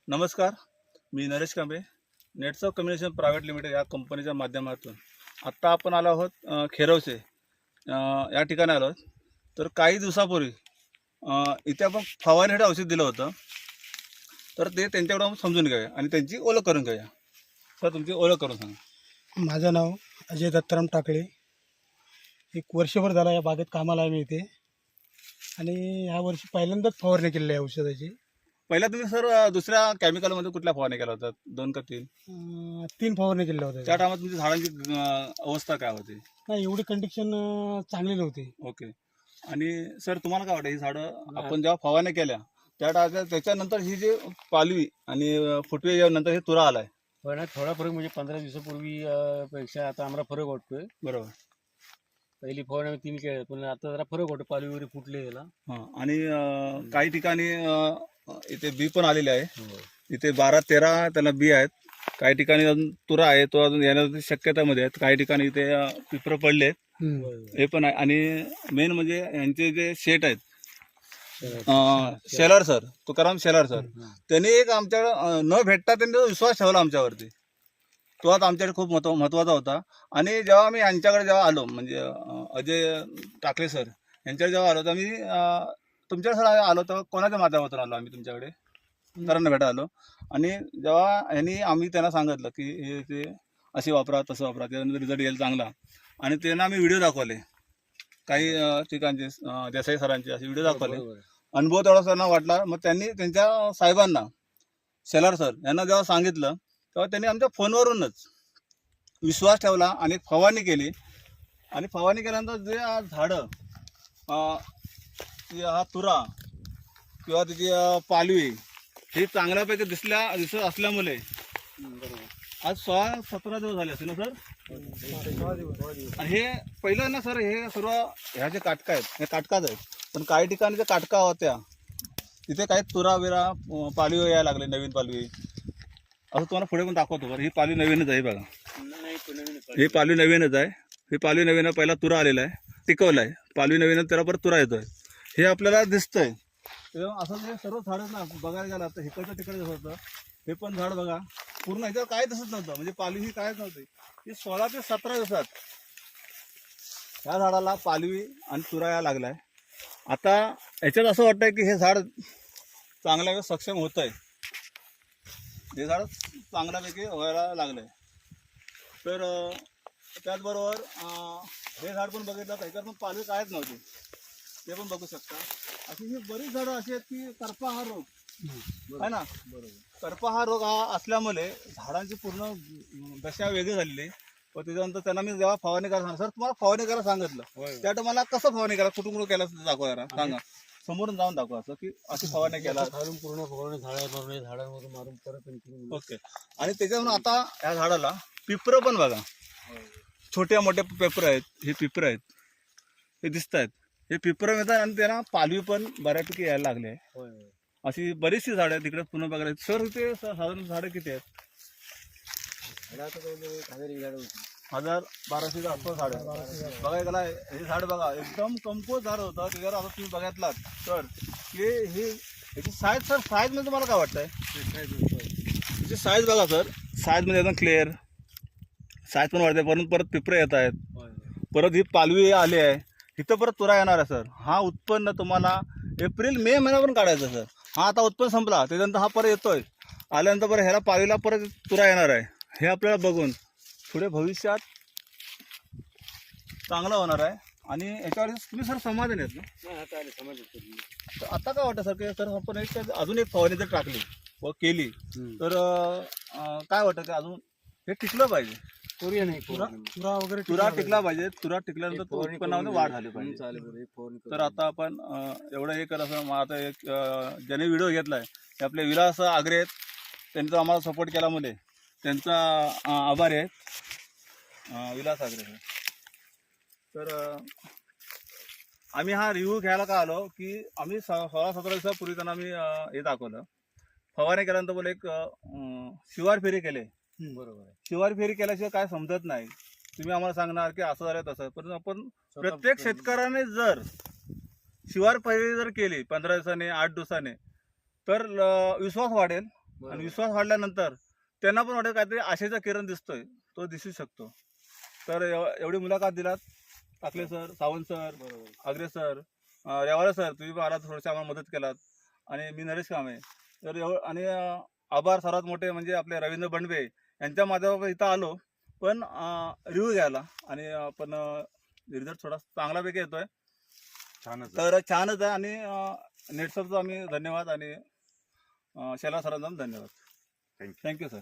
नमस्कार, मी Naresh Kamble, network communication private limited या कंपनीच्या माध्यमातून आत्ता आपण आलो आहोत खेरवसे या ठिकाणी आलो आहोत. तर काही दिवसापूर्वी इथे आपण फवारणीसाठी औषध दिलं होतं, तर ते त्यांच्याकडून आपण समजून घेऊया आणि त्यांची ओळख करून घेऊया. सर, तुमची ओळख करून सांगा. माझं नाव अजय दत्ताराम टाकळे. एक वर्षभर झाला या बागेत कामाला आहे मी इथे, आणि ह्या वर्षी पहिल्यांदाच फवारणी केलेली आहे औषधाची. पहिला तुम्ही सर दुसऱ्या केमिकलमध्ये कुठल्या फवारणी केल्या होत्या? 2 का 3? 3 फवारणी केल्या होत्या. त्या टायमात तुमच्या झाडांची अवस्था काय होती? नाही, एवढी कंडिशन चांगली नव्हती. ओके. आणि सर, तुम्हाला काय वाटतं, ही झाडं आपण जेव्हा फवारणी केल्या त्याच्यानंतर ही जी पालवी आणि फुटवे नंतर हे तुरा आलाय, पण थोडा फरक म्हणजे 15 दिवसापूर्वी पेक्षा आता आम्हाला फरक वाटतोय. बरोबर? पहिली फवारणी आम्ही 3 केल्या, पण आता जरा फरक वाटतो. पालवी वगैरे फुटले याला. हां. आणि काही ठिकाणी इथे बी पण आलेले आहे. इथे 12-13 त्याला बी आहेत. काही ठिकाणी अजून तुरा आहे, तो अजून येण्याची शक्यतामध्ये आहेत. काही ठिकाणी इथे पिपरं पडले आहेत, हे पण आहे. आणि मेन म्हणजे यांचे जे शेट आहेत, शेलार सर, तुकाराम शेलार सर, त्यांनी एक आमच्याकडे न भेटता त्यांनी विश्वास ठेवला आमच्यावरती. तो आता आमच्याकडे खूप महत्त्वाचा होता. आणि जेव्हा आम्ही यांच्याकडे जेव्हा आलो, म्हणजे अजय टाकले सर यांच्याकडे जेव्हा आलो, तर आम्ही तुमच्याकडे सर आलो, तर कोणाच्या माध्यमातून आलो? आम्ही तुमच्याकडे सरांना भेटायला आलो. आणि जेव्हा आम्ही त्यांना सांगितलं की हे ते असे वापरा, तसं वापरा, त्यानंतर रिझल्ट येईल चांगला. आणि त्यांना आम्ही व्हिडिओ दाखवले, काही ठिकाणचे देसाई सरांचे असे व्हिडिओ दाखवले. अनुभव तेवढा त्यांना वाटला. मग त्यांनी त्यांच्या साहेबांना, शेलार सर यांना जेव्हा सांगितलं, तेव्हा त्यांनी आमच्या फोनवरूनच विश्वास ठेवला आणि एक फवारणी केली. आणि फवारणी केल्यानंतर जे झाडं, हा तुरा किंवा त्याची पालवी हे चांगल्यापैकी दिसत असल्यामुळे आज 16-17 दिवस झाले असतील ना सर? आणि हे पहिलं ना सर, हे सर्व ह्या जे काटका आहेत हे काटकाच आहेत. पण काही ठिकाणी जे काटका होत्या तिथे काही तुरा विरा पालवी यायला लागले, नवीन पालवी. असं तुम्हाला पुढे पण दाखवतो. बरं, ही पालवी नवीनच आहे बघा. ही पालवी नवीनच आहे. ही पालवी नवीन आहे. पहिला तुरा आलेला आहे, टिकवला आहे. पालवी नवीन त्याला परत तुरा येतोय, हे आपल्याला दिसतंय. तेव्हा असं हे सर्व झाडं ना बघायला गेलं तर इकडचं तिकडे दिसत होतं. हे पण झाड बघा, पूर्ण ह्याच्यावर काय दिसत नव्हतं, म्हणजे पालवी ही कायच नव्हती. ही 16 ते 17 दिवसात ह्या झाडाला पालवी आणि तुरा यायला लागलाय. आता याच्यात असं वाटतंय की हे झाड चांगल्या सक्षम होत आहे, हे झाड चांगल्यापैकी व्हायला लागलंय. तर त्याचबरोबर हे झाड पण बघितलं, त्याच्यात पण पालवी कायच नव्हती, ते पण बघू शकता. अशी ही बरीच झाडं अशी आहेत की करपा हा रोग आहे ना. बरोबर, करपा हा रोग हा असल्यामुळे झाडांची पूर्ण दशा वेगळी झालेली. व त्याच्यानंतर त्यांना मी जेव्हा फवारणी करायला सांगितलं, सर तुम्हाला फवारणी करायला सांगितलं, त्या मला कसं फवारणी करा, कुठून केला दाखवा जरा, सांगा. समोरून जाऊन दाखवा असं की अशी फवारणी केला. पूर्ण फवारणी झाडांवर मारून परत. ओके. आणि त्याच्यावरून आता या झाडाला पिपरं पण बघा, छोट्या मोठ्या पेपर आहेत. हे पिपरं आहेत, हे दिसत आहेत. हे पिपरं येतात आणि त्यांना पालवी पण बऱ्यापैकी यायला लागले. अशी बरीचशी झाडं आहेत तिकडे पुन्हा बघायला. सर इथे साधारण झाडं किती आहेत? 1000-1200 आसपास झाड आहे. बघा गेला हे झाड बघा, एकदम कमकुवत झाड होतं. त्याच्यावर आता तुम्ही बघितलात सर की हे याची साईज, सर साईज मध्ये तुम्हाला काय वाटतंय? त्याची साईज बघा सर, साईज मध्ये एकदम क्लिअर साईज पण वाढते. परंतु परत पिपरे येत आहेत, परत ही पालवी आली आहे, इथं परत तुरा येणार आहे. सर हा उत्पन्न तुम्हाला एप्रिल-मे महिन्यापर्यंत काढायचा सर. हा आता उत्पन्न संपला, त्याच्यानंतर हा परत येतोय. आल्यानंतर परत ह्याला पालवीला परत तुरा येणार आहे. हे आपल्याला बघून पुढे भविष्यात चांगलं होणार आहे. आणि याच्यावर तुम्ही सर समाधान आहेत ना? तर आता काय वाटतं सर की सर आपण अजून एक फवारणी जर टाकली व केली तर काय वाटतं की अजून हे टिकलं पाहिजे? तुरा वगैरे तुरा टिकला पाहिजे. तुरा टिकल्यानंतर उत्पन्नामध्ये वाढ झाली पाहिजे. तर आता आपण एवढं हे असं आता एक ज्याने व्हिडिओ घेतलाय ते आपले विलास आगरे आहेत. त्यांचा आम्हाला सपोर्ट केल्यामुळे त्यांचा आभारी आहेत विलास आगरे. तर आम्ही हा रिव्ह्यू घ्यायला का आलो की आम्ही 16-17 दिवसापूर्वी त्यांना आम्ही हे दाखवलं. फवारणी केल्यानंतर बोले एक शिवार फेरी केले. बरोबर आहे. शिवार फेरी केल्याशिवाय काय समजत नाही. तुम्ही आम्हाला सांगणार की असं झालं तसं, पण आपण प्रत्येक शेतकऱ्याने जर शिवार फेरी जर केली 15 दिवसाने 8 दिवसाने तर विश्वास वाढेल आणि विश्वास वाढल्यानंतर त्यांना पण वाटत काहीतरी आशेचा किरण दिसतोय, तो दिसू शकतो. तर एवढी मुलाखत दिलात टाकले सर, सावंत सर, आगरे सर, रेवाळे सर, तुम्ही पण आलात, थोडंसं आम्हाला मदत केलात, आणि मी नरेश कांबळे. तर आणि आभार सर्वात मोठे म्हणजे आपले रवींद्र बंडवे यांच्या माध्यमातून इथं आलो, पण रिव्ह्यू घ्यायला, आणि पण रिझल्ट थोडा चांगल्यापैकी येतोय. तर छानच आहे. आणि नेट सरचा आम्ही धन्यवाद, आणि शैला सरांचा धन्यवाद. Thank you sir.